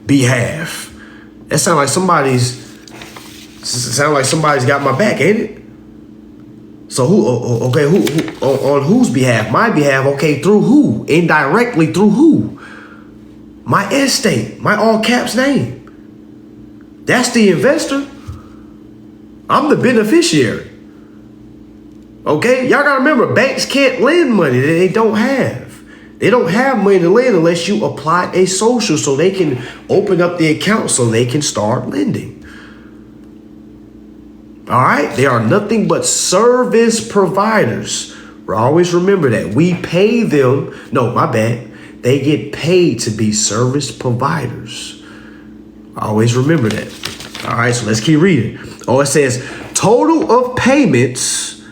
behalf. That sounds like somebody's got my back, ain't it? So who on whose behalf? My behalf. Okay, through who? Indirectly through who? My estate, my all caps name. That's the investor. I'm the beneficiary. Okay, y'all gotta remember, banks can't lend money that they don't have. They don't have money to lend unless you apply a social so they can open up the account so they can start lending. All right, they are nothing but service providers. Always remember that. We pay them. No, my bad. They get paid to be service providers. Always remember that. All right, so let's keep reading. Oh, it says total of payments.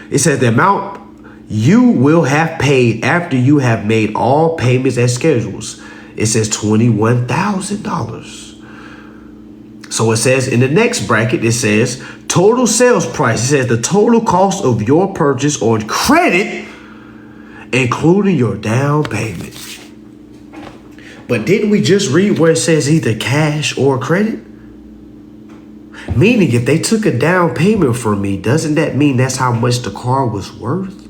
It says the amount you will have paid after you have made all payments as schedules. It says $21,000. So it says in the next bracket, it says total sales price. It says the total cost of your purchase on credit, including your down payment. But didn't we just read where it says either cash or credit? Meaning if they took a down payment from me, doesn't that mean that's how much the car was worth?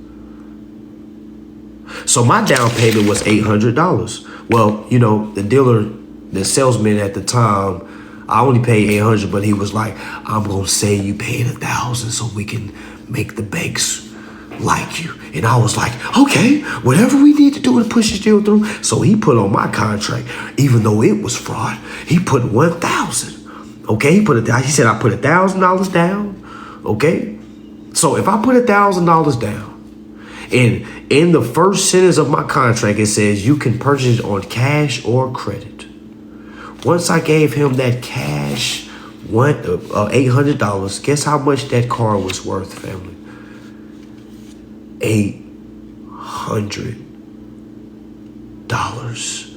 So my down payment was $800. Well, you know, the salesman at the time, I only paid $800, but he was like, I'm going to say you paid $1,000 so we can make the banks like you. And I was like, okay, whatever we need to do to push this deal through. So he put on my contract, even though it was fraud, he put $1,000. Okay, he said I put $1,000 down. Okay, so if I put $1,000 down, and in the first sentence of my contract it says you can purchase it on cash or credit. Once I gave him that cash, $800. Guess how much that car was worth, family? $800.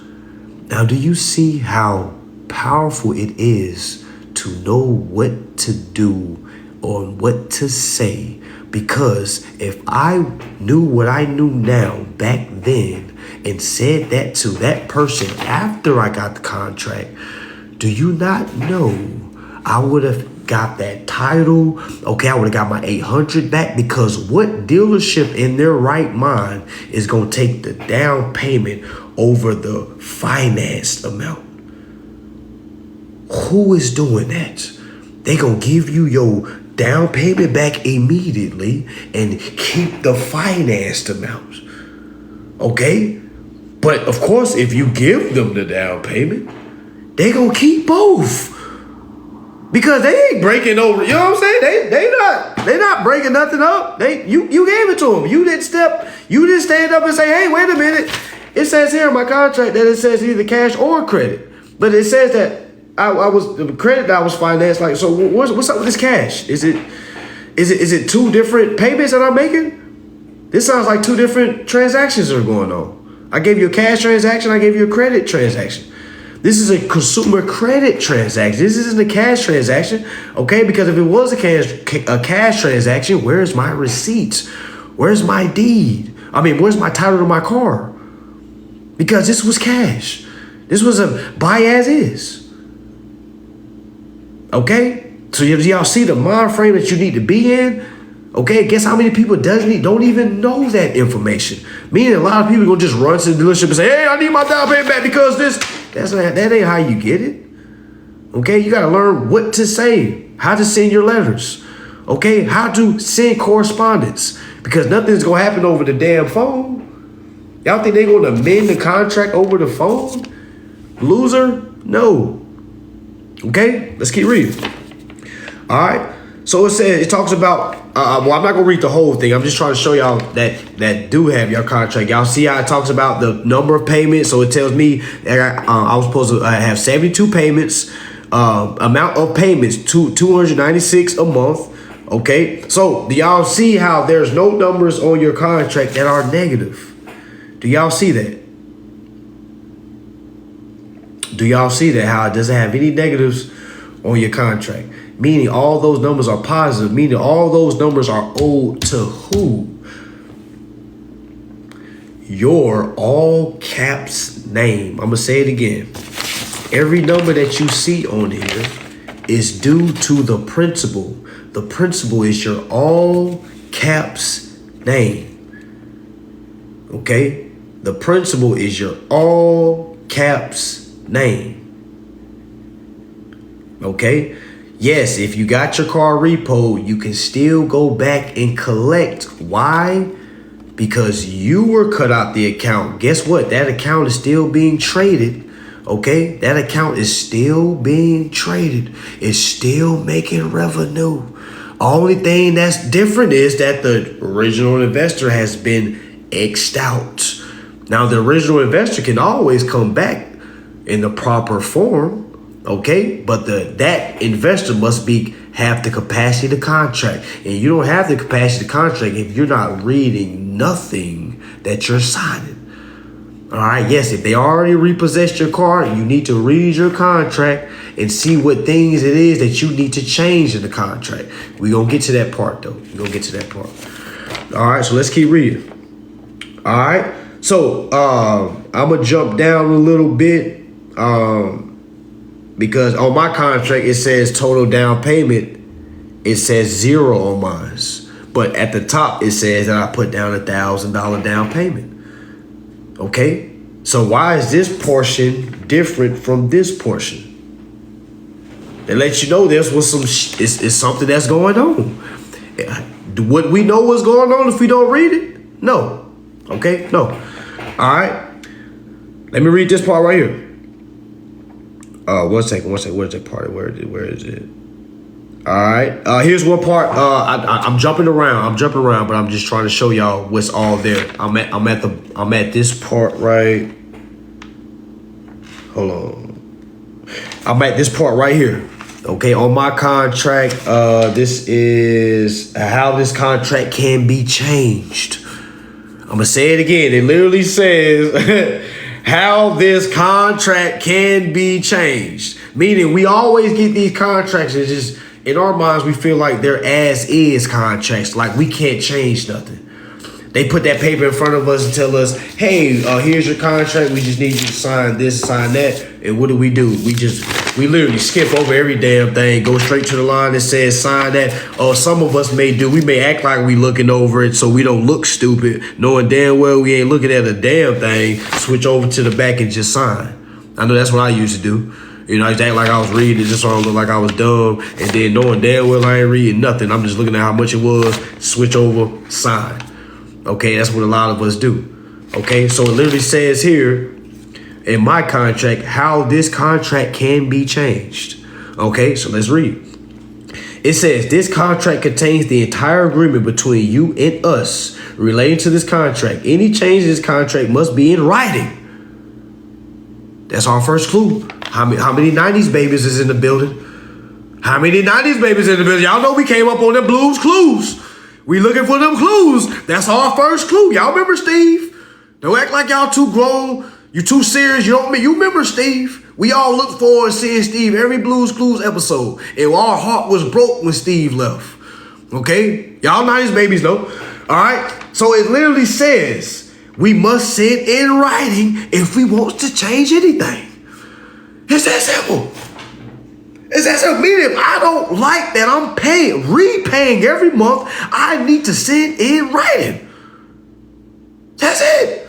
Now, do you see how powerful it is to know what to do or what to say? Because if I knew what I knew now back then and said that to that person after I got the contract, do you not know I would have got that title? Okay, I would have got my $800 back, because what dealership in their right mind is going to take the down payment over the financed amount? Who is doing that? They going to give you your down payment back immediately and keep the financed amount. Okay? But of course, if you give them the down payment, they gonna keep both. Because they ain't breaking over, you know what I'm saying? They not breaking nothing up. You gave it to them. You didn't stand up and say, hey, wait a minute. It says here in my contract that it says either cash or credit. But it says that I was the credit that I was financed. Like, so what's up with this cash? Is it two different payments that I'm making? This sounds like two different transactions that are going on. I gave you a cash transaction. I gave you a credit transaction. This is a consumer credit transaction. This isn't a cash transaction, okay? Because if it was a cash transaction, where's my receipts? Where's my deed? Where's my title to my car? Because this was cash. This was a buy as is. Okay? So y'all see the mind frame that you need to be in? Okay, guess how many people don't even know that information? Meaning a lot of people gonna just run to the dealership and say, hey, I need my down payment back because that ain't how you get it. Okay, you gotta learn what to say, how to send your letters. Okay, how to send correspondence, because nothing's gonna happen over the damn phone. Y'all think they gonna amend the contract over the phone? Loser? No. Okay, let's keep reading. All right. So it talks about, I'm not going to read the whole thing. I'm just trying to show y'all that do have your contract. Y'all see how it talks about the number of payments. So it tells me that I was supposed to have 72 payments, amount of payments, 296 a month. Okay. So do y'all see how there's no numbers on your contract that are negative? Do y'all see that? Do y'all see that? How it doesn't have any negatives on your contract? Meaning all those numbers are positive, meaning all those numbers are owed to who? Your all caps name. I'm going to say it again. Every number that you see on here is due to the principal. The principal is your all caps name. Okay? The principal is your all caps name. Okay? Yes, if you got your car repoed, you can still go back and collect. Why? Because you were cut out the account. Guess what? That account is still being traded. Okay? That account is still being traded. It's still making revenue. Only thing that's different is that the original investor has been X'd out. Now, the original investor can always come back in the proper form. Okay, but that investor must have the capacity to contract, and you don't have the capacity to contract if you're not reading nothing that you're signing. All right, yes, if they already repossessed your car, you need to read your contract and see what things it is that you need to change in the contract. We're gonna get to that part though. We're gonna get to that part. All right, so let's keep reading. All right, so I'm gonna jump down a little bit. Because on my contract, it says total down payment. It says 0 on mine. But at the top, it says that I put down $1,000 down payment. Okay? So why is this portion different from this portion? They let you know this was it's something that's going on. Would we know what's going on if we don't read it? No. Okay? No. All right. Let me read this part right here. One second. Where's that part? Where is it? All right. Here's one part. I'm jumping around, but I'm just trying to show y'all what's all there. I'm at this part right. Hold on. I'm at this part right here. Okay, on my contract, this is how this contract can be changed. I'm gonna say it again. It literally says how this contract can be changed. Meaning we always get these contracts and just in our minds we feel like they're as is contracts, like we can't change nothing. They put that paper in front of us and tell us, hey, here's your contract. We just need you to sign this, sign that. And what do? We literally skip over every damn thing, go straight to the line that says sign that. Or some of us we may act like we looking over it so we don't look stupid, knowing damn well we ain't looking at a damn thing, switch over to the back and just sign. I know that's what I used to do. You know, I used to act like I was reading just so I don't look like I was dumb. And then knowing damn well I ain't reading nothing. I'm just looking at how much it was, switch over, sign. Okay, that's what a lot of us do. Okay, so it literally says here in my contract how this contract can be changed. Okay, so let's read. It says this contract contains the entire agreement between you and us relating to this contract. Any change in this contract must be in writing. That's our first clue. How many 90s babies is in the building? How many 90s babies in the building? Y'all know we came up on them Blues Clues. We looking for them clues. That's our first clue. Y'all remember Steve? Don't act like y'all too grown. You too serious. You remember Steve? We all look forward to seeing Steve every Blues Clues episode. And our heart was broke when Steve left. Okay? Y'all 90s babies know. All right? So it literally says we must send in writing if we want to change anything. It's that simple. It's that simple. Meaning if I don't like that I'm repaying every month, I need to send in writing. That's it.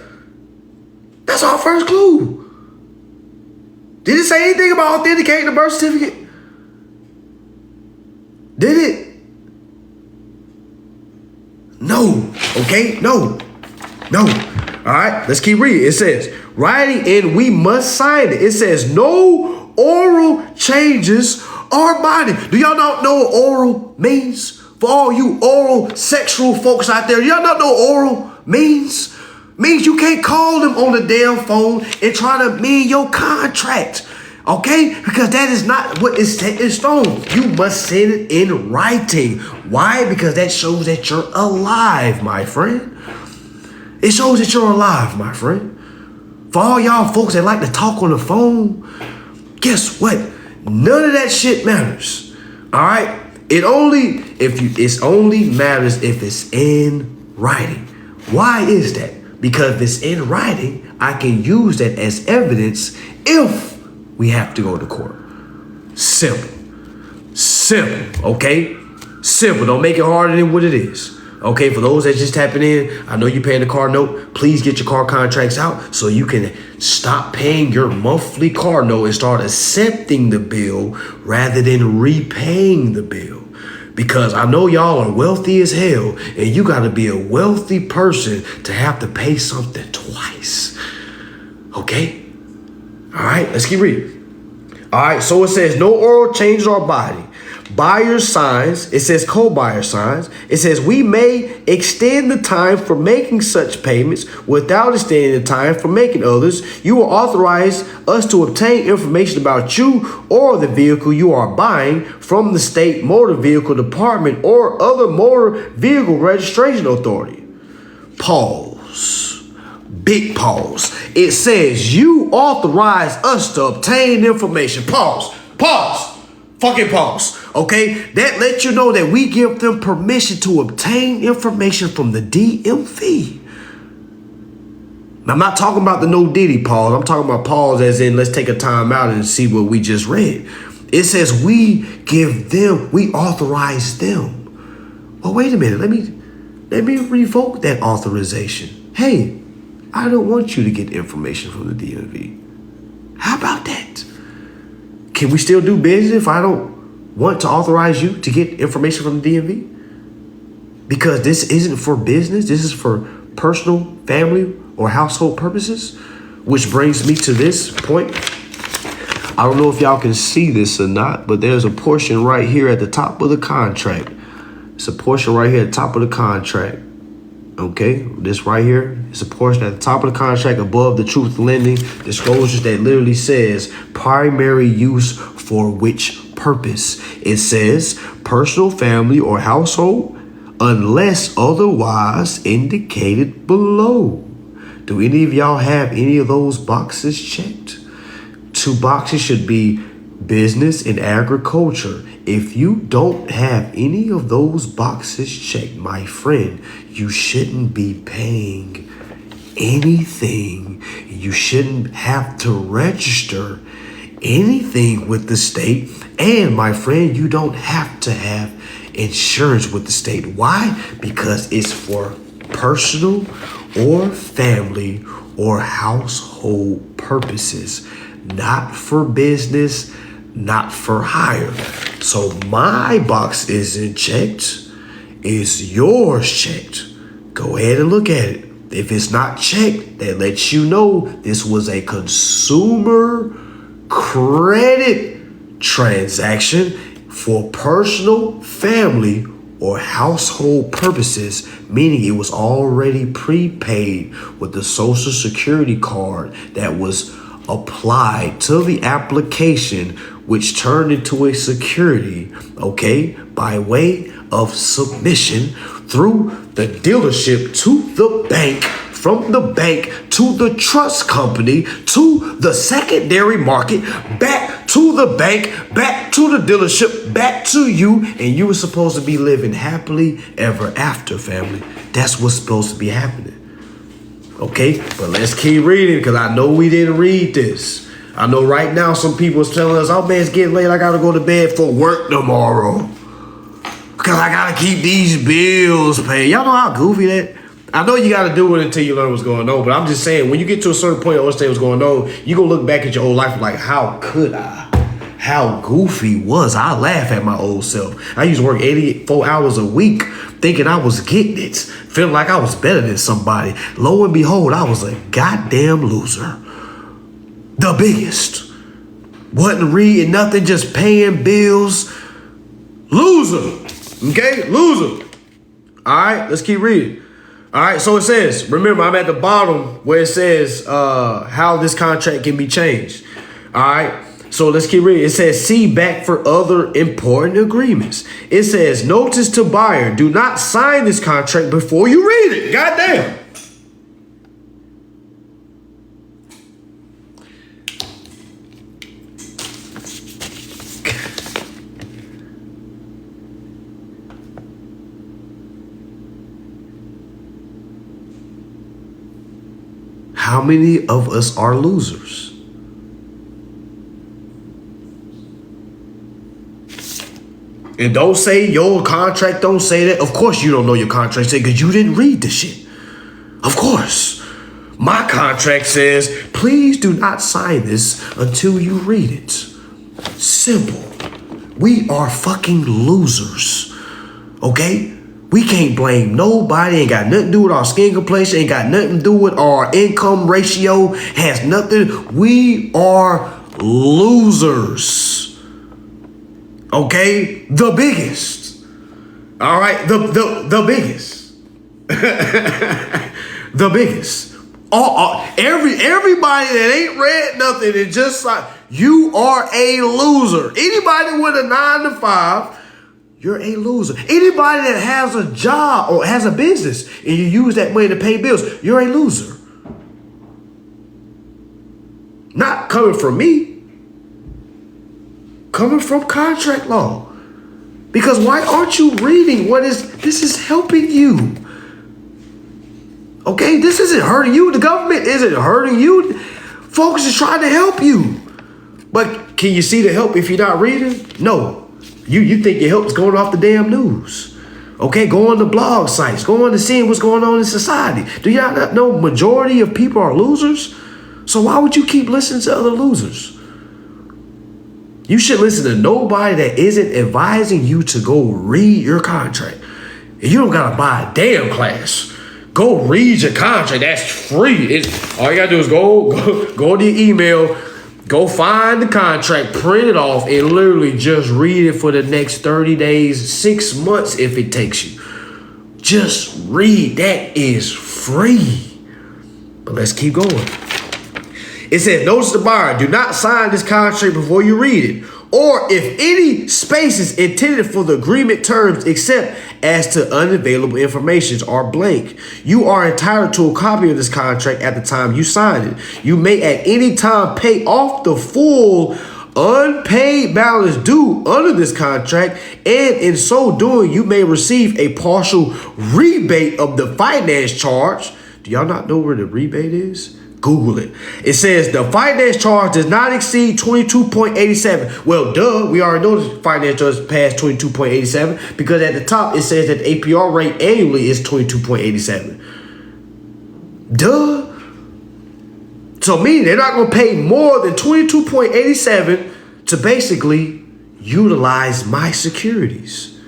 That's our first clue. Did it say anything about authenticating the birth certificate? Did it? No. Okay? No. All right, let's keep reading. It says, writing and we must sign it. It says no oral changes are binding. Do y'all not know what oral means? For all you oral sexual folks out there, do y'all not know what oral means? Means you can't call them on the damn phone and try to amend your contract. Okay? Because that is not what is set in stone. You must send it in writing. Why? Because that shows that you're alive, my friend. It shows that you're alive, my friend. For all y'all folks that like to talk on the phone, guess what? None of that shit matters. All right? It only matters if it's in writing. Why is that? Because if it's in writing, I can use that as evidence if we have to go to court. Simple. Simple, okay? Simple. Don't make it harder than what it is. Okay, for those that just tapping in, I know you're paying the car note. Please get your car contracts out so you can stop paying your monthly car note and start accepting the bill rather than repaying the bill. Because I know y'all are wealthy as hell, and you got to be a wealthy person to have to pay something twice. Okay? All right, let's keep reading. All right, so it says no oil changes our body. Buyer signs, it says co-buyer signs. It says we may extend the time for making such payments without extending the time for making others. You will authorize us to obtain information about you or the vehicle you are buying from the state motor vehicle department or other motor vehicle registration authority. Pause. Big pause. It says you authorize us to obtain information. Pause. Pause. Fucking pause. Okay? That lets you know that we give them permission to obtain information from the DMV. I'm not talking about the no Diddy pause. I'm talking about pause as in let's take a time out and see what we just read. It says we authorize them. Well, wait a minute. Let me revoke that authorization. Hey, I don't want you to get information from the DMV. How about that? Can we still do business if I don't want to authorize you to get information from the DMV? Because this isn't for business. This is for personal, family, or household purposes. Which brings me to this point. I don't know if y'all can see this or not, but there's a portion right here at the top of the contract. It's a portion right here at the top of the contract. Okay, this right here is a portion at the top of the contract above the truth lending disclosures that literally says primary use for which purpose. It says personal, family, or household unless otherwise indicated below. Do any of y'all have any of those boxes checked? 2 boxes should be business and agriculture. If you don't have any of those boxes checked, my friend, you shouldn't be paying anything. You shouldn't have to register anything with the state. And my friend, you don't have to have insurance with the state. Why? Because it's for personal or family or household purposes, not for business, not for hire. So my box isn't checked. Is yours checked? Go ahead and look at it. If it's not checked, that lets you know this was a consumer credit transaction for personal, family, or household purposes, meaning it was already prepaid with the Social Security card that was applied to the application, which turned into a security, okay, by way of submission through the dealership to the bank, from the bank to the trust company, to the secondary market, back to the bank, back to the dealership, back to you, and you were supposed to be living happily ever after, family. That's what's supposed to be happening. Okay, but let's keep reading because I know we didn't read this. I know right now some people is telling us, oh man, it's getting late. I got to go to bed for work tomorrow because I got to keep these bills paid. Y'all know how goofy that? I know you got to do it until you learn what's going on, but I'm just saying, when you get to a certain point, you understand what's going on, you're going to look back at your whole life like, how could I? How goofy was I? I laugh at my old self. I used to work 84 hours a week thinking I was getting it, feeling like I was better than somebody. Lo and behold, I was a goddamn loser. The biggest. Wasn't reading nothing, just paying bills. Loser. Okay? Loser. All right, let's keep reading. All right, so it says, remember, I'm at the bottom where it says how this contract can be changed. All right, so let's keep reading. It says, see back for other important agreements. It says, notice to buyer, do not sign this contract before you read it. Goddamn. How many of us are losers? And don't say your contract don't say that. Of course you don't know your contract say because you didn't read the shit. Of course. My contract says, please do not sign this until you read it. Simple. We are fucking losers. Okay? We can't blame nobody. Ain't got nothing to do with our skin complexion. Ain't got nothing to do with our income ratio. Has nothing. We are losers. Okay? The biggest. All right? The biggest. The biggest. Everybody that ain't read nothing and just like, you are a loser. Anybody with a 9 to 5, you're a loser. Anybody that has a job or has a business and you use that money to pay bills, you're a loser. Not coming from me. Coming from contract law. Because why aren't you reading this is helping you? Okay, this isn't hurting you. The government isn't hurting you. Folks is trying to help you. But can you see the help if you're not reading? No. You think your help is going off the damn news. Okay, go on the blog sites. Go on to seeing what's going on in society. Do y'all not know majority of people are losers? So why would you keep listening to other losers? You should listen to nobody that isn't advising you to go read your contract. And you don't gotta buy a damn class. Go read your contract. That's free. All you gotta do is go to your email, go find the contract, print it off, and literally just read it for the next 30 days, 6 months if it takes you. Just read. That is free. But let's keep going. It says, notice the buyer, do not sign this contract before you read it, or if any spaces intended for the agreement terms except as to unavailable information are blank. You are entitled to a copy of this contract at the time you sign it. You may at any time pay off the full unpaid balance due under this contract, and in so doing, you may receive a partial rebate of the finance charge. Do y'all not know where the rebate is? Google it. It says the finance charge does not exceed 22.87. Well, duh, we already know the finance charge passed 22.87 because at the top it says that the APR rate annually is 22.87. Duh. So meaning they're not going to pay more than 22.87 to basically utilize my securities.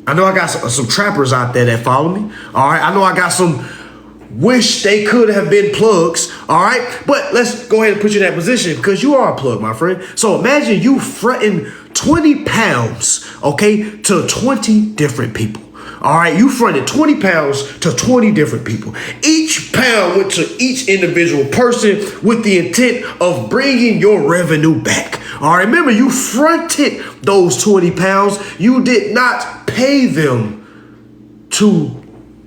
I know I got some trappers out there that follow me. All right. I know I got some wish they could have been plugs, all right? But let's go ahead and put you in that position because you are a plug, my friend. So imagine you fronting 20 pounds, okay, to 20 different people. All right, you fronted 20 pounds to 20 different people. Each pound went to each individual person with the intent of bringing your revenue back. All right, remember, you fronted those 20 pounds. You did not pay them to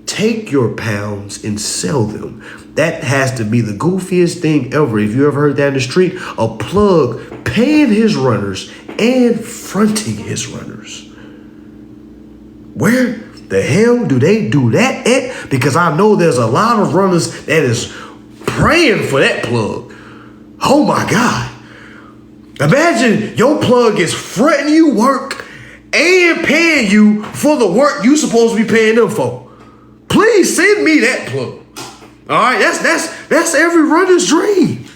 take your pounds and sell them. That has to be the goofiest thing ever. If you ever heard that in the street, a plug paying his runners and fronting his runners. Where the hell do they do that at? Because I know there's a lot of runners that is praying for that plug. Oh my God. Imagine your plug is fronting you work and paying you for the work you supposed to be paying them for. Please send me that plug. All right, that's every runner's dream.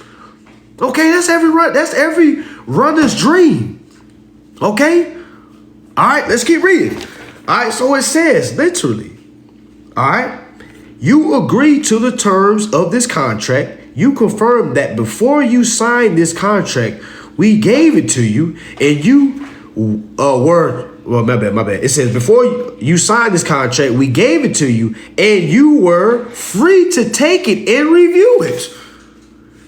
Okay, that's every runner's dream. Okay? All right, let's keep reading. All right, so it says literally, all right, you agree to the terms of this contract. You confirm that before you signed this contract, we gave it to you and you well, my bad. It says before you signed this contract, we gave it to you and you were free to take it and review it.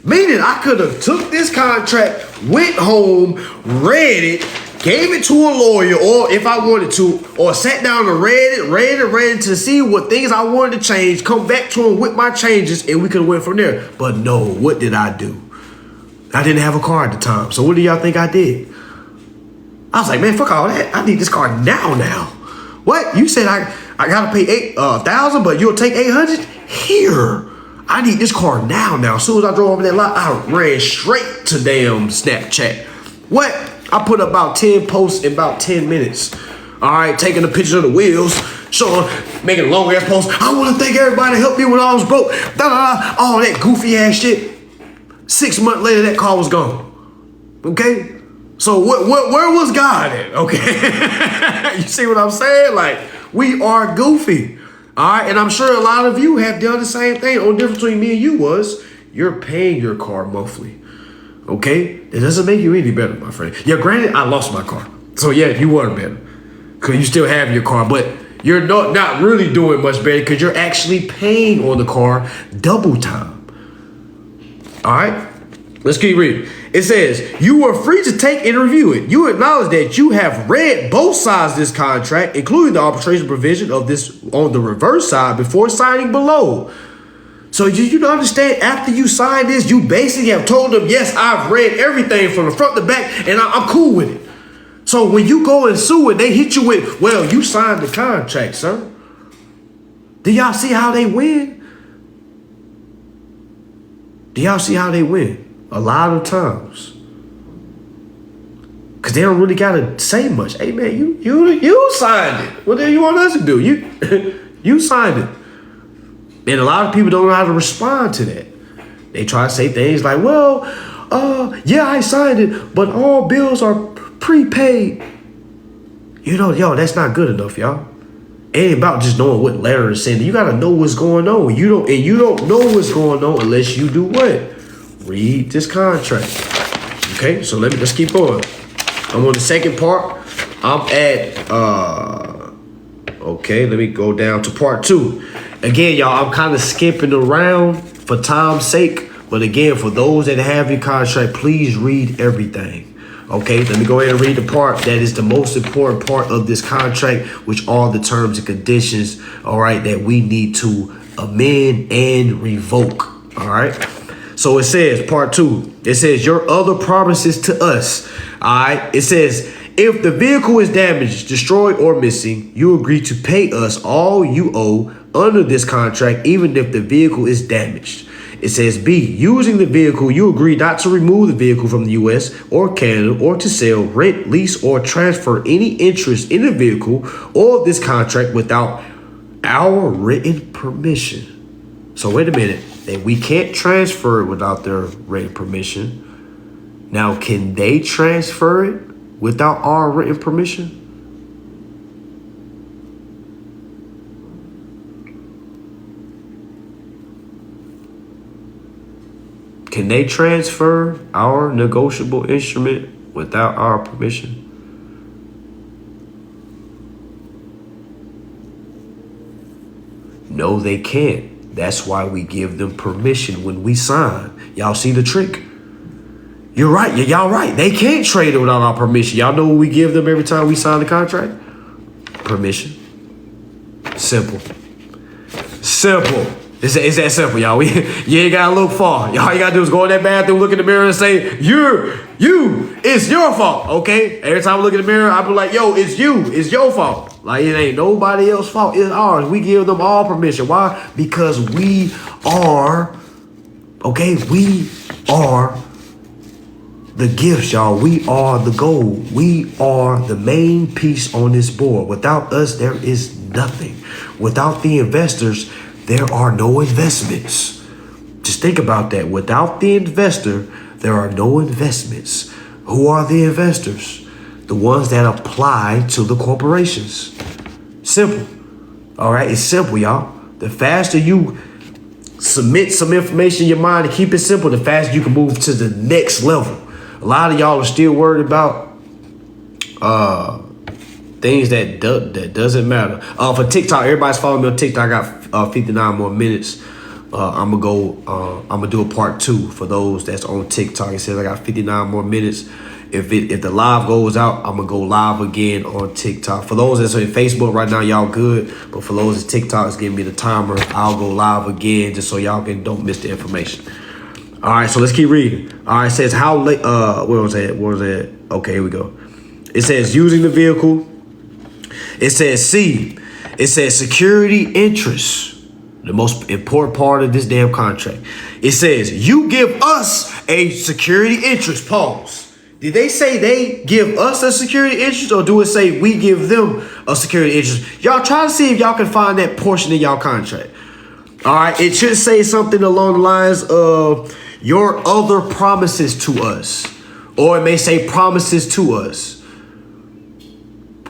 Meaning I could have took this contract, went home, read it, gave it to a lawyer, or if I wanted to, or sat down and read it to see what things I wanted to change, come back to him with my changes, and we could have went from there. But no, what did I do? I didn't have a car at the time. So what do y'all think I did? I was like, man, fuck all that. I need this car now. What? You said I gotta pay $1,000, but you'll take $800? Here. I need this car now. As soon as I drove over that lot, I ran straight to damn Snapchat. What? I put up about 10 posts in about 10 minutes. All right, taking a picture of the wheels, showing, making a long ass post. I want to thank everybody that helped me when I was broke. All that goofy ass shit. 6 months later, that car was gone. Okay, so where was God at? Okay, you see what I'm saying? Like, we are goofy. All right, and I'm sure a lot of you have done the same thing. The only difference between me and you was you're paying your car monthly. Okay, it doesn't make you any better, my friend. Yeah, granted, I lost my car, so yeah, you were better. Because you still have your car, but you're not really doing much better because you're actually paying on the car double time. All right, let's keep reading. It says, you are free to take and review it. You acknowledge that you have read both sides of this contract, including the arbitration provision of this on the reverse side before signing below. So you understand, after you sign this, you basically have told them, yes, I've read everything from the front to back, and I'm cool with it. So when you go and sue and they hit you with, well, you signed the contract, sir. Do y'all see how they win? Do y'all see how they win? A lot of times. Because they don't really got to say much. Hey, man, you signed it. What do you want us to do? You signed it. And a lot of people don't know how to respond to that. They try to say things like, well, yeah, I signed it, but all bills are prepaid. Yo, that's not good enough, y'all. It ain't about just knowing what letter to send. You gotta know what's going on. You don't know what's going on unless you do what? Read this contract. Okay, so let's keep going. I'm on the second part. I'm at okay, let me go down to part 2. Again, y'all, I'm kind of skipping around for time's sake. But again, for those that have your contract, please read everything. Okay, let me go ahead and read the part that is the most important part of this contract, which are the terms and conditions, all right, that we need to amend and revoke, all right? So it says, part 2, it says, your other promises to us, all right? It says, if the vehicle is damaged, destroyed, or missing, you agree to pay us all you owe under this contract, even if the vehicle is damaged. It says B, using the vehicle, you agree not to remove the vehicle from the U.S. or Canada or to sell, rent, lease, or transfer any interest in the vehicle or this contract without our written permission. So wait a minute, that we can't transfer it without their written permission. Now, can they transfer it without our written permission? Can they transfer our negotiable instrument without our permission? No, they can't. That's why we give them permission when we sign. Y'all see the trick? You're right. Y'all right. They can't trade it without our permission. Y'all know what we give them every time we sign the contract? Permission. Simple. Simple. It's that simple, y'all. You ain't gotta look far. All you gotta do is go in that bathroom, look in the mirror, and say, it's your fault, okay? Every time I look in the mirror, I be like, yo, it's your fault. Like, it ain't nobody else's fault, it's ours. We give them all permission. Why? Because we are the gifts, y'all. We are the gold. We are the main piece on this board. Without us, there is nothing. Without the investors, there are no investments. Just think about that. Without the investor, there are no investments. Who are the investors? The ones that apply to the corporations. Simple. All right, it's simple, y'all. The faster you submit some information in your mind and keep it simple, the faster you can move to the next level. A lot of y'all are still worried about things that doesn't matter. For TikTok, everybody's following me on TikTok. I got 59 more minutes. I'm gonna do a part 2 for those that's on TikTok. It says I got 59 more minutes. If the live goes out, I'm gonna go live again on TikTok. For those that's on Facebook right now, y'all good. But for those that's TikTok, it's giving me the timer. I'll go live again just so y'all don't miss the information. All right, so let's keep reading. All right, it says how late. Where was that? Okay, here we go. It says using the vehicle. It says C. It says security interest. The most important part of this damn contract. It says you give us a security interest. Pause. Did they say they give us a security interest, or do it say we give them a security interest? Y'all try to see if y'all can find that portion in y'all contract. All right, it should say something along the lines of your other promises to us, or it may say promises to us.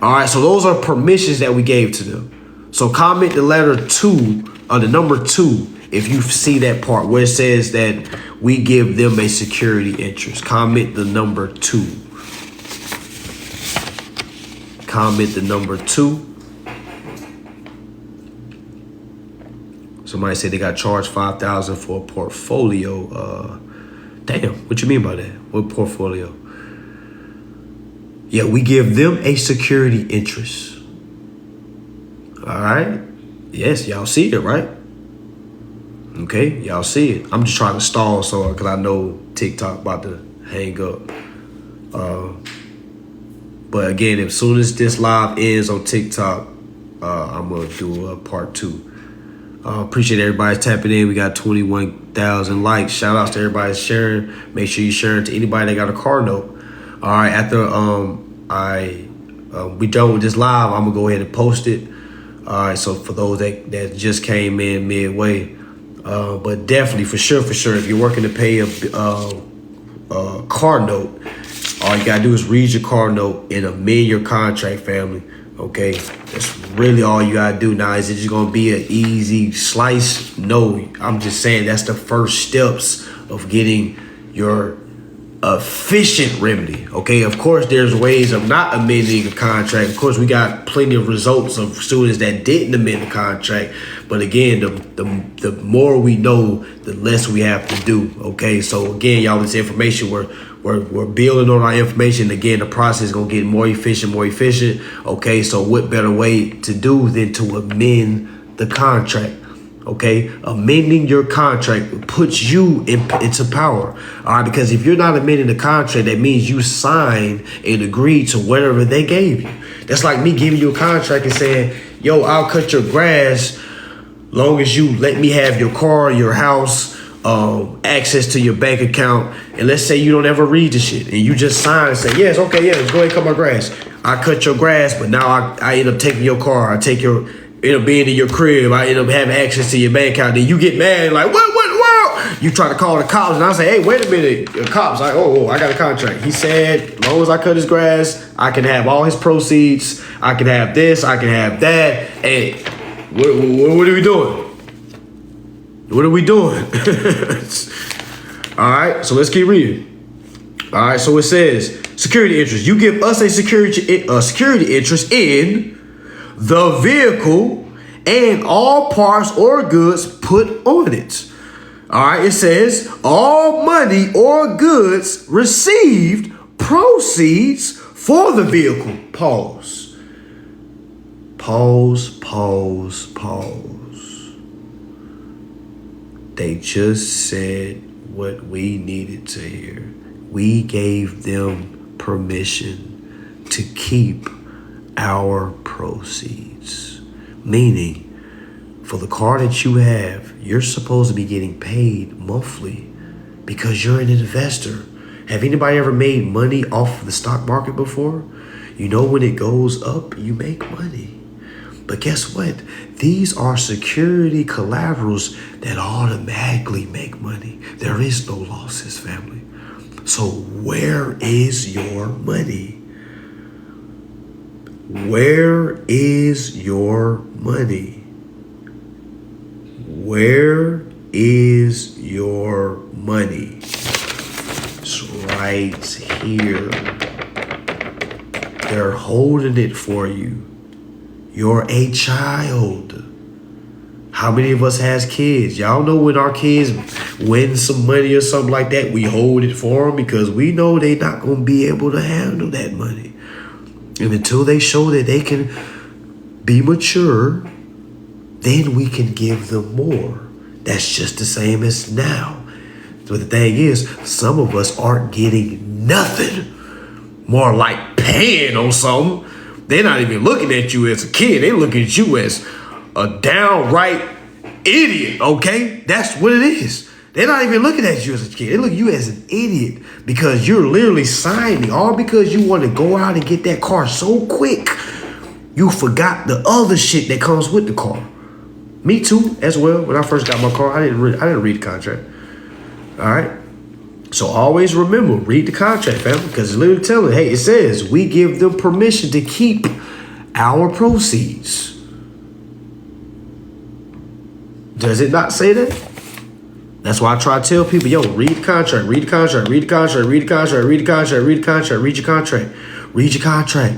All right, so those are permissions that we gave to them. So comment the letter 2, or the number 2, if you see that part where it says that we give them a security interest. Comment the number 2. Comment the number 2. Somebody said they got charged $5,000 for a portfolio. Damn, what you mean by that? What portfolio? Yeah, we give them a security interest. All right. Yes, y'all see it, right? Okay, y'all see it. I'm just trying to stall because I know TikTok about to hang up. But again, as soon as this live ends on TikTok, I'm going to do a part 2. Appreciate everybody tapping in. We got 21,000 likes. Shout outs to everybody sharing. Make sure you share it to anybody that got a car note. All right, after we done with this live, I'm going to go ahead and post it. All right, so for those that just came in midway, but definitely, for sure, if you're working to pay a car note, all you gotta do is read your car note and amend your contract, family. Okay, that's really all you gotta do. Now, is it just gonna be an easy slice? No, I'm just saying that's the first steps of getting your efficient remedy. Okay, of course there's ways of not amending a contract. Of course, we got plenty of results of students that didn't amend the contract, but again, the more we know, the less we have to do. Okay, so again, y'all, this information we're building on our information. Again, the process is gonna get more efficient. Okay, so what better way to do than to amend the contract? Okay, amending your contract puts you into power. All right, because if you're not amending the contract, that means you signed and agreed to whatever they gave you. That's like me giving you a contract and saying, yo, I'll cut your grass long as you let me have your car, your house, access to your bank account. And let's say you don't ever read the shit and you just sign and say, yes, okay, yeah, let's go ahead and cut my grass. I cut your grass, but now I end up taking your car. I take your, end up being in your crib. I end up having access to your bank account. Then you get mad, like, what? You try to call the cops, and I say, hey, wait a minute. The cops, like, oh, I got a contract. He said, as long as I cut his grass, I can have all his proceeds. I can have this. I can have that. Hey, what are we doing? What are we doing? All right, so let's keep reading. All right, so it says, security interest. You give us a security interest in the vehicle and all parts or goods put on it. All right, it says all money or goods received proceeds for the vehicle. Pause. They just said what we needed to hear. We gave them permission to keep our proceeds. Meaning, for the car that you have, you're supposed to be getting paid monthly because you're an investor. Have anybody ever made money off of the stock market before? You know, when it goes up, you make money. But guess what? These are security collaterals that automatically make money. There is no losses, family. So where is your money? Where is your money? Where is your money? It's right here. They're holding it for you. You're a child. How many of us has kids? Y'all know when our kids win some money or something like that, we hold it for them because we know they're not going to be able to handle that money. And until they show that they can be mature, then we can give them more. That's just the same as now. But the thing is, some of us aren't getting nothing. More like paying on something. They're not even looking at you as a kid. They look at you as a downright idiot, okay? That's what it is. They're not even looking at you as a kid. They look at you as an idiot because you're literally signing, all because you want to go out and get that car so quick. You forgot the other shit that comes with the car. Me too, as well. When I first got my car, I didn't read the contract. All right. So always remember, read the contract, family, because it's literally telling, hey, it says we give them permission to keep our proceeds. Does it not say that? That's why I try to tell people, yo, read the contract, read the contract, read the contract, read the contract, read the contract, read the contract, read your contract, read your contract.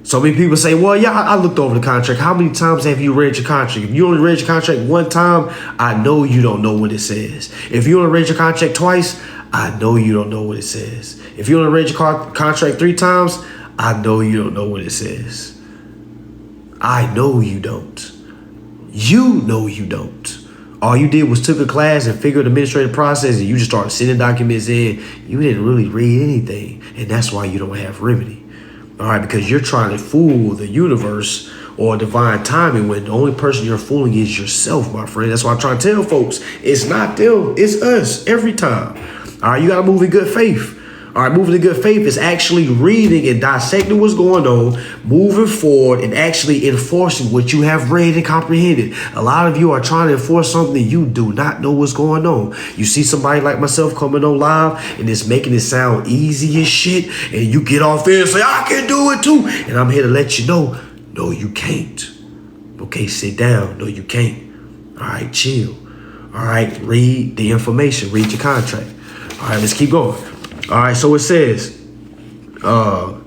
So many people say, well, yeah, I looked over the contract. How many times have you read your contract? If you only read your contract one time, I know you don't know what it says. If you only read your contract twice, I know you don't know what it says. If you only read your contract 3 times, I know you don't know what it says. I know you don't. You know you don't. All you did was took a class and figured the administrative process and you just started sending documents in. You didn't really read anything. And that's why you don't have remedy. All right, because you're trying to fool the universe or divine timing when the only person you're fooling is yourself, my friend. That's why I try to tell folks, it's not them, it's us every time. All right, you got to move in good faith. All right, moving in good faith is actually reading and dissecting what's going on, moving forward and actually enforcing what you have read and comprehended. A lot of you are trying to enforce something you do not know what's going on. You see somebody like myself coming on live and it's making it sound easy as shit, and you get off there and say, I can do it too. And I'm here to let you know, no, you can't. Okay, sit down. No, you can't. All right, chill. All right, read the information. Read your contract. All right, let's keep going. All right, so it says, damn,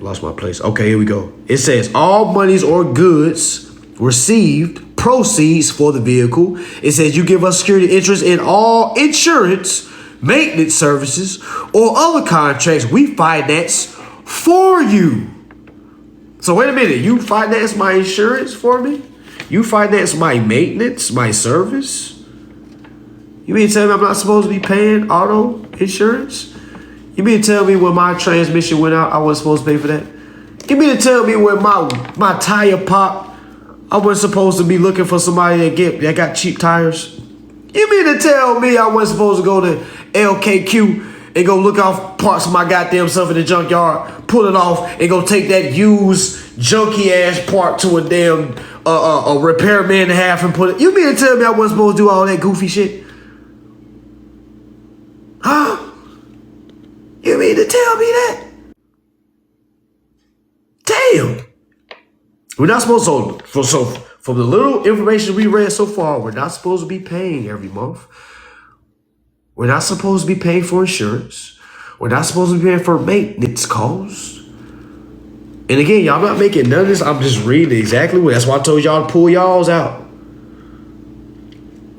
lost my place. Okay, here we go. It says all monies or goods received, proceeds for the vehicle. It says you give us security interest in all insurance, maintenance services, or other contracts we finance for you. So wait a minute, you finance my insurance for me? You finance my maintenance, my service? You mean to tell me I'm not supposed to be paying auto insurance? You mean to tell me when my transmission went out, I wasn't supposed to pay for that? You mean to tell me when my tire popped, I wasn't supposed to be looking for somebody that got cheap tires? You mean to tell me I wasn't supposed to go to LKQ and go look off parts of my goddamn stuff in the junkyard, pull it off, and go take that used junky ass part to a damn a repairman to have and put it? You mean to tell me I wasn't supposed to do all that goofy shit? Huh? You mean to tell me that? Damn. We're not supposed to, so from the little information we read so far, we're not supposed to be paying every month. We're not supposed to be paying for insurance. We're not supposed to be paying for maintenance costs. And again, y'all not making none of this. I'm just reading exactly what. That's why I told y'all to pull y'all's out.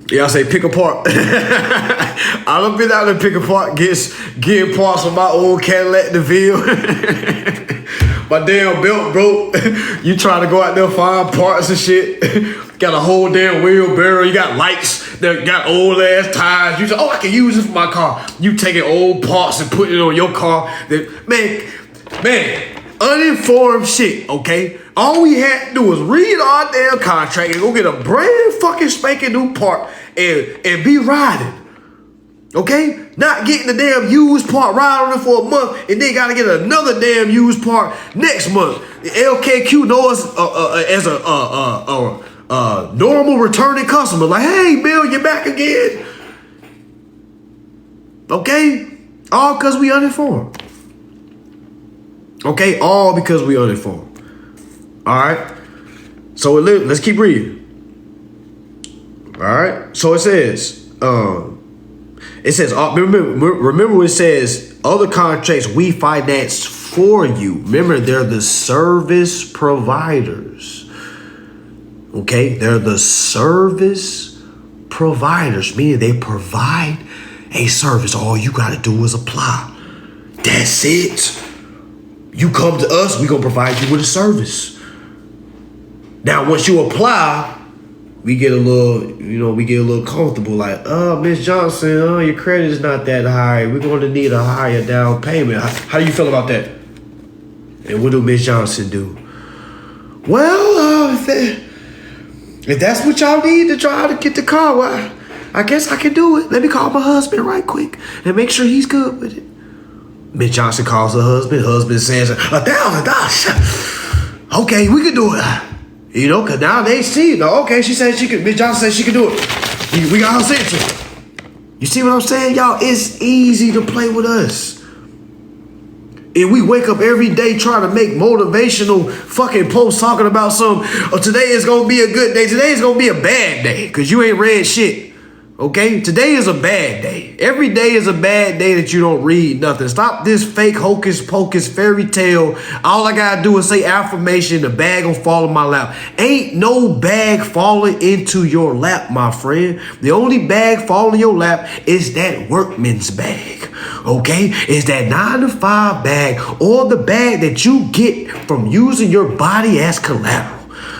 Y'all say pick apart. I done been out and pick apart, getting parts from my old Cadillac DeVille. My damn belt broke. You trying to go out there and find parts and shit. Got a whole damn wheelbarrow. You got lights that got old ass tires. You say, oh, I can use it for my car. You taking old parts and putting it on your car. Man, uninformed shit, okay? All we had to do was read our damn contract and go get a brand fucking spanking new part and be riding. Okay? Not getting the damn used part, ride on it for a month, and then gotta get another damn used part next month. The LKQ knows as a normal returning customer. Like, hey, Bill, you're back again. Okay? All because we uninformed. Okay? All because we uninformed. All right? So let's keep reading. All right? So it says, remember what it says, other contracts we finance for you. Remember, they're the service providers. Okay? They're the service providers, meaning they provide a service. All you got to do is apply. That's it. You come to us, we're going to provide you with a service. Now, once you apply, we get a little comfortable, like, Miss Johnson, your credit is not that high. We're going to need a higher down payment. How do you feel about that? And what do Miss Johnson do? Well, If that's what y'all need to try to get the car, well, I guess I can do it. Let me call my husband right quick and make sure he's good with it. Miss Johnson calls her husband. Husband says, $1,000. Okay, we can do it. You know, because now they see. Okay, she said she could. Miss Johnson said she could do it. We got her sense. You see what I'm saying, y'all? It's easy to play with us. And we wake up every day trying to make motivational fucking posts talking about today is going to be a good day. Today is going to be a bad day because you ain't read shit. Okay? Today is a bad day. Every day is a bad day that you don't read nothing. Stop this fake hocus pocus fairy tale. All I got to do is say affirmation. The bag will fall in my lap. Ain't no bag falling into your lap, my friend. The only bag falling in your lap is that workman's bag. Okay? It's that 9 to 5 bag or the bag that you get from using your body as collateral.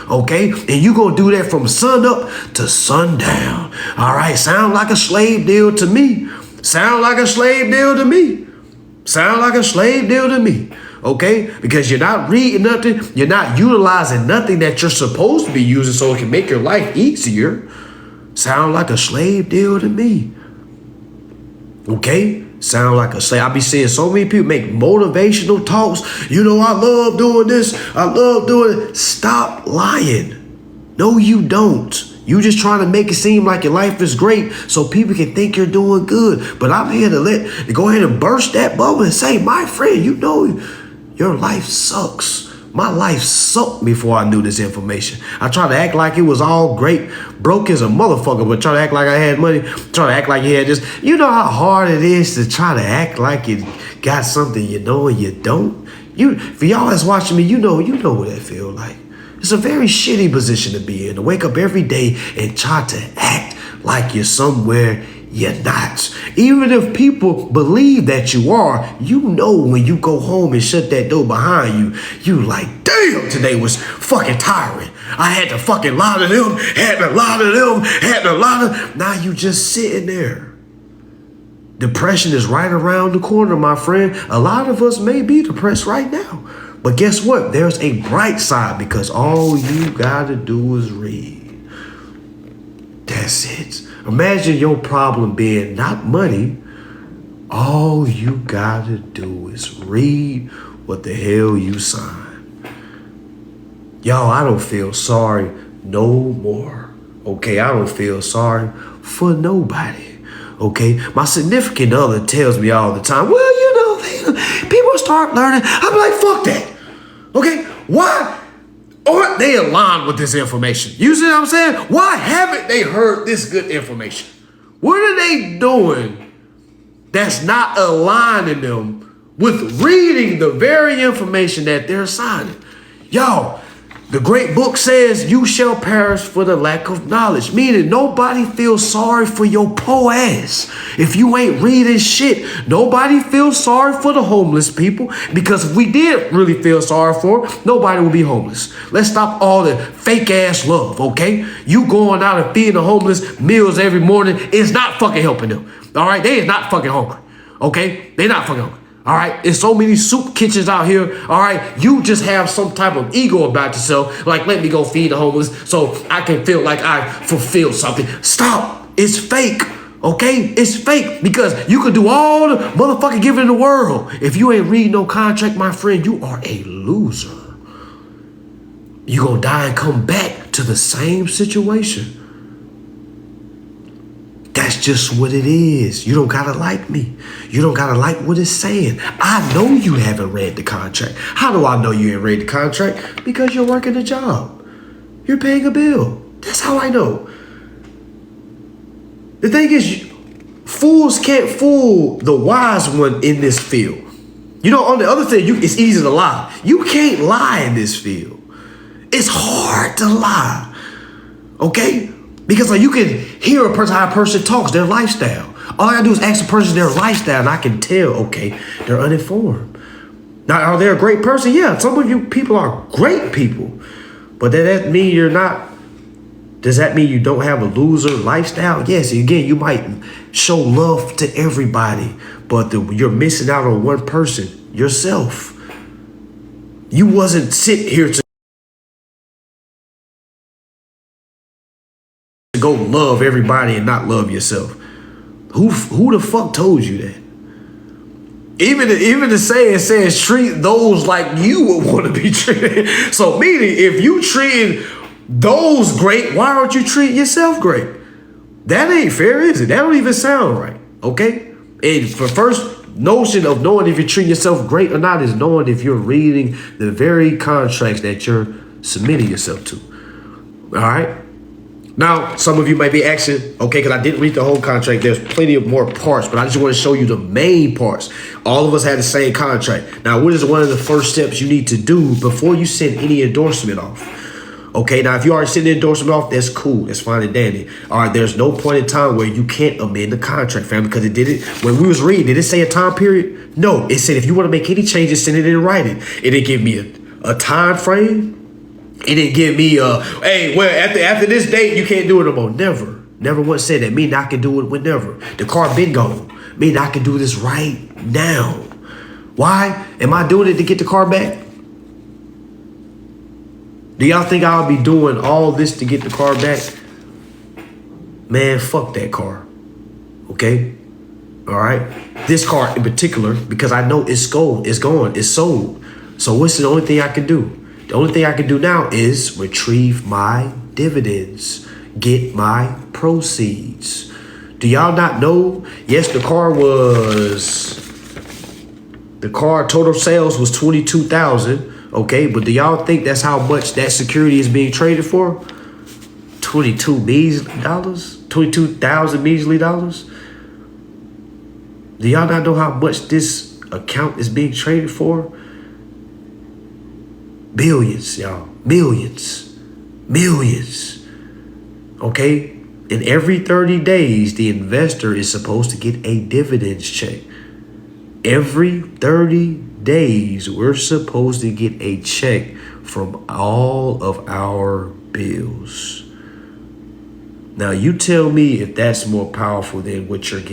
Okay? And you gonna do that from sun up to sundown. All right? Sound like a slave deal to me. Sound like a slave deal to me. Sound like a slave deal to me. Okay? Because you're not reading nothing. You're not utilizing nothing that you're supposed to be using so it can make your life easier. Sound like a slave deal to me. Okay? Sound like a slave. I be seeing so many people make motivational talks. You know, I love doing this. I love doing it. Stop lying. No, you don't. You just trying to make it seem like your life is great so people can think you're doing good. But I'm here to go ahead and burst that bubble and say, my friend, you know your life sucks. My life sucked before I knew this information. I tried to act like it was all great, broke as a motherfucker, but try to act like I had money, try to act like you had this. You know how hard it is to try to act like you got something you know and you don't? For y'all that's watching me, you know what that feel like. It's a very shitty position to be in, to wake up every day and try to act like you're somewhere you're not. Even if people believe that you are, you know when you go home and shut that door behind you, you like, damn, today was fucking tiring. I had to fucking lie to them, had to lie to them, had to lie to them. Now you just sitting there. Depression is right around the corner, my friend. A lot of us may be depressed right now. But guess what? There's a bright side because all you gotta do is read. That's it. Imagine your problem being not money. All you gotta do is read what the hell you sign. Y'all, I don't feel sorry no more. Okay, I don't feel sorry for nobody. Okay, my significant other tells me all the time, well, you know, people start learning. I'm like, fuck that. Okay, why aren't they aligned with this information? You see what I'm saying? Why haven't they heard this good information? What are they doing that's not aligning them with reading the very information that they're signing? Y'all, the great book says you shall perish for the lack of knowledge, meaning nobody feels sorry for your poor ass. If you ain't reading shit, nobody feels sorry for the homeless people, because if we did really feel sorry for them, nobody would be homeless. Let's stop all the fake ass love, okay? You going out and feeding the homeless meals every morning is not fucking helping them, all right? They is not fucking hungry, okay? They not fucking hungry. All right, there's so many soup kitchens out here. All right, you just have some type of ego about yourself. Like, let me go feed the homeless so I can feel like I fulfilled something. Stop. It's fake. Okay, it's fake, because you could do all the motherfucking giving in the world. If you ain't read no contract, my friend, you are a loser. You gonna die and come back to the same situation. That's just what it is. You don't gotta like me. You don't gotta like what it's saying. I know you haven't read the contract. How do I know you ain't read the contract? Because you're working a job. You're paying a bill. That's how I know. The thing is, fools can't fool the wise one in this field. You know, on the other thing, it's easy to lie. You can't lie in this field. It's hard to lie. Okay? Because like, you can hear a person, how a person talks, their lifestyle. All I gotta do is ask a person their lifestyle, and I can tell, okay, they're uninformed. Now, are they a great person? Yeah, some of you people are great people. But does that mean you're not? Does that mean you don't have a loser lifestyle? Yes, again, you might show love to everybody, but you're missing out on one person, yourself. You wasn't sit here to to go love everybody and not love yourself. Who the fuck told you that? Even the saying says treat those like you would want to be treated. So meaning if you treating those great, why aren't you treating yourself great? That ain't fair, is it? That don't even sound right. Okay? And for first notion of knowing if you're treating yourself great or not is knowing if you're reading the very contracts that you're submitting yourself to. All right? Now, some of you might be asking, okay, because I didn't read the whole contract. There's plenty of more parts, but I just want to show you the main parts. All of us had the same contract. Now, what is one of the first steps you need to do before you send any endorsement off? Okay, now, if you already sent the endorsement off, that's cool. That's fine and dandy. All right, there's no point in time where you can't amend the contract, fam, because it did it. When we was reading, did it say a time period? No, it said if you want to make any changes, send it in writing. It didn't give me a time frame. It didn't give me hey, well, after this date, you can't do it no more. Never once said that. Meaning I can do it whenever. The car been gone. Meaning I can do this right now. Why? Am I doing it to get the car back? Do y'all think I'll be doing all this to get the car back? Man, fuck that car. Okay? All right? This car in particular, because I know it's gone. It's sold. So what's the only thing I can do? The only thing I can do now is retrieve my dividends, get my proceeds. Do y'all not know? Yes, the car total sales was 22,000. Okay, but do y'all think that's how much that security is being traded for? $22,000 measly dollars. Do y'all not know how much this account is being traded for? Billions, y'all. Millions. Okay? And every 30 days, the investor is supposed to get a dividends check. Every 30 days, we're supposed to get a check from all of our bills. Now, you tell me if that's more powerful than what you're getting.